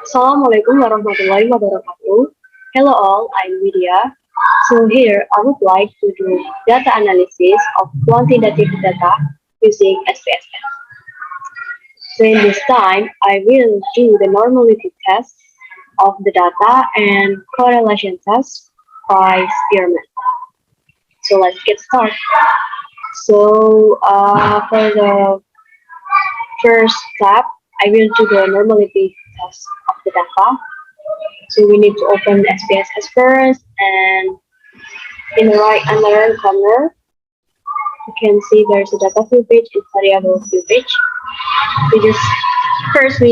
Assalamualaikum warahmatullahi wabarakatuh. Hello all, I'm Widya. So here I would like to do data analysis of quantitative data using SPSS. So in this time, I will do the normality test of the data and correlation test by Spearman. So let's get started. For the first step, I will do the normality test of the data. So we need to open SPSS first, and in the right under corner, you can see there's a data view page and variable view page. We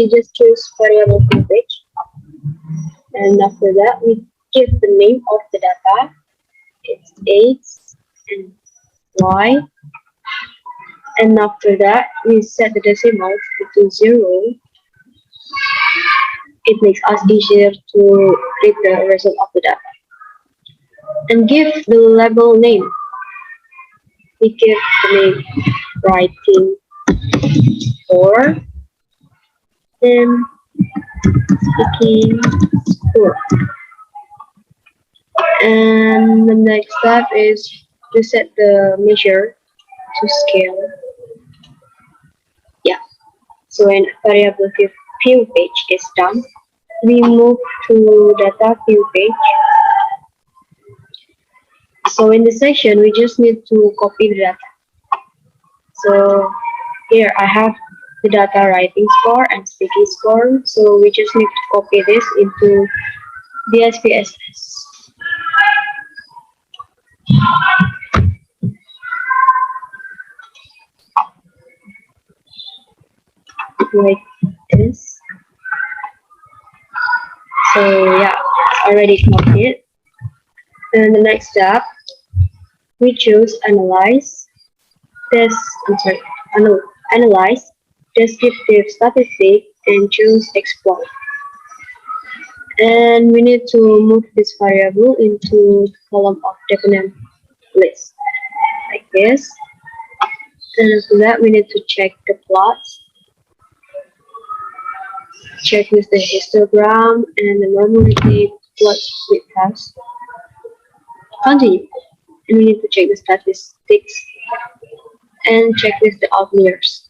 just choose variable view page, and after that we give the name of the data. It's X and Y, and after that we set the decimal to 0. It makes us easier to read the result of the data. And give the label name. We give the name writing or and speaking score. And the next step is to set the measure to scale. Yeah. So when variable view page is done, we move to data view page. So in this section, we just need to copy the data. So here I have the data writing score and speaking score. So we just need to copy this into the SPSS. Like this. So yeah, it's already copied. And the next step, we choose analyze descriptive statistic and choose export. And we need to move this variable into the column of dependent list like this. And after that, we need to check the plots. Check with the histogram and the normality plot with test. Continue. And we need to check the statistics and check with the outliers.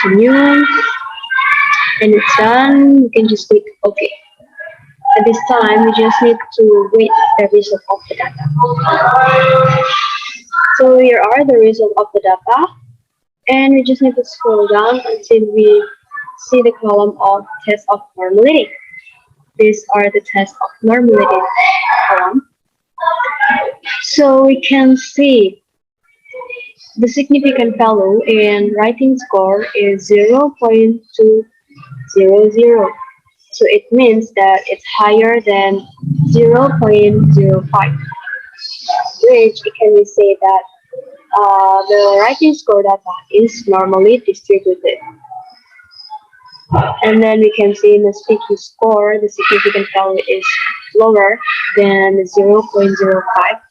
Continue. And it's done. We can just click OK. At this time, we just need to wait the result of the data. So here are the results of the data. And we just need to scroll down until we see the column of test of normality. These are the tests of normality column. So we can see the significant value in writing score is 0.200. So it means that it's higher than 0.05, which can we say that the writing score data is normally distributed. And then we can see in the speaking score, the significant value is lower than 0.05,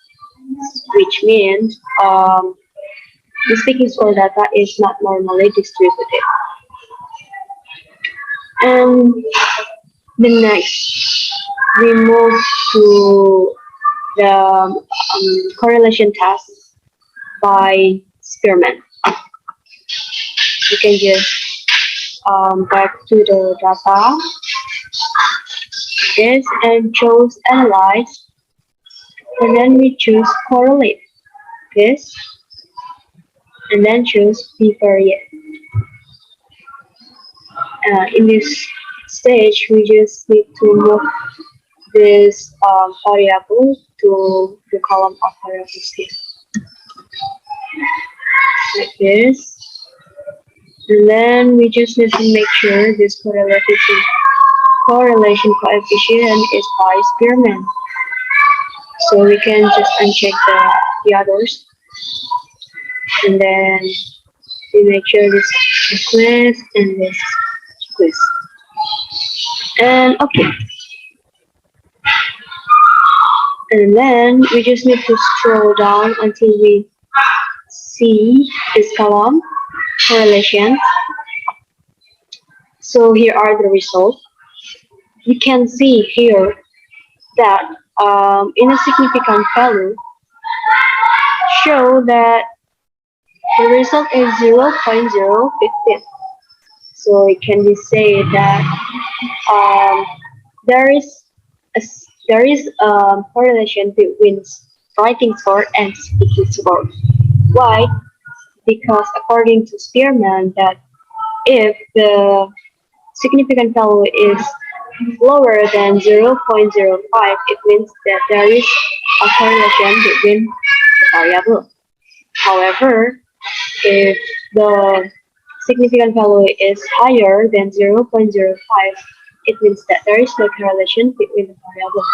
which means the speaking score data is not normally distributed. And the next, we move to the correlation test by Spearman. You can just back to the data, yes, and choose analyze, and then we choose correlate, yes, and then choose bivariate. In this stage, we just need to move this variable to the column of variables here, like this. And then we just need to make sure this correlation coefficient is by Spearman. So we can just uncheck the others. And then we make sure this is this and this is this. And okay. And then we just need to scroll down until we see this column correlation. So here are the results. we can see here that in a significant value show that the result is 0.015. So it can be said that um, there is there is a correlation between writing score and speaking score. Why? Because according to Spearman, that if the significant value is lower than 0.05, it means that there is a correlation between the variable. However, if the significant value is higher than 0.05, it means that there is no correlation between the variable.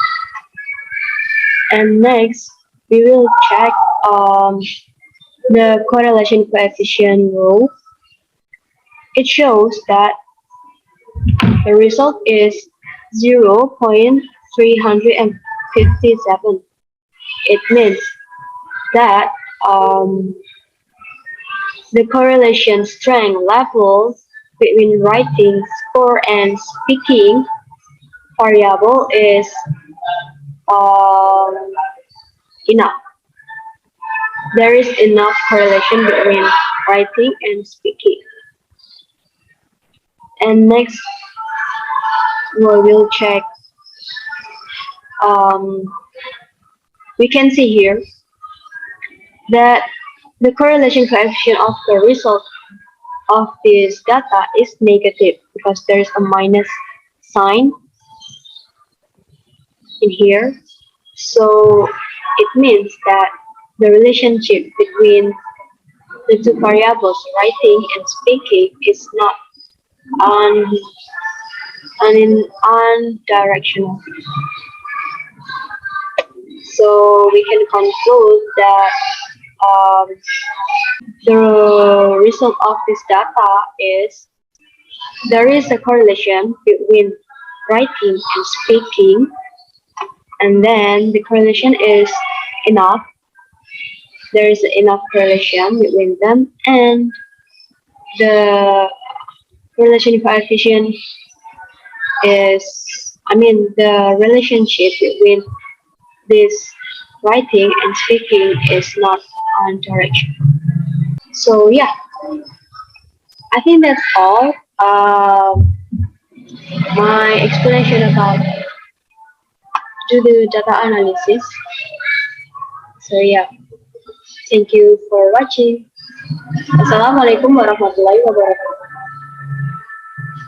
And next, we will check the correlation coefficient rule. It shows that the result is 0.357. It means that the correlation strength level between writing score and speaking variable is um, enough. There is enough correlation between writing and speaking. And next, we will check. We can see here that the correlation coefficient of the result of this data is negative because there is a minus sign in here. So it means that the relationship between the two variables, writing and speaking, is not unidirectional. So we can conclude that the result of this data is there is a correlation between writing and speaking, and then the correlation is enough. There is enough correlation between them, and the correlation coefficient the relationship between this writing and speaking is not unidirectional. So yeah, I think that's all. My explanation about do the data analysis. So yeah, thank you for watching. Assalamualaikum warahmatullahi wabarakatuh.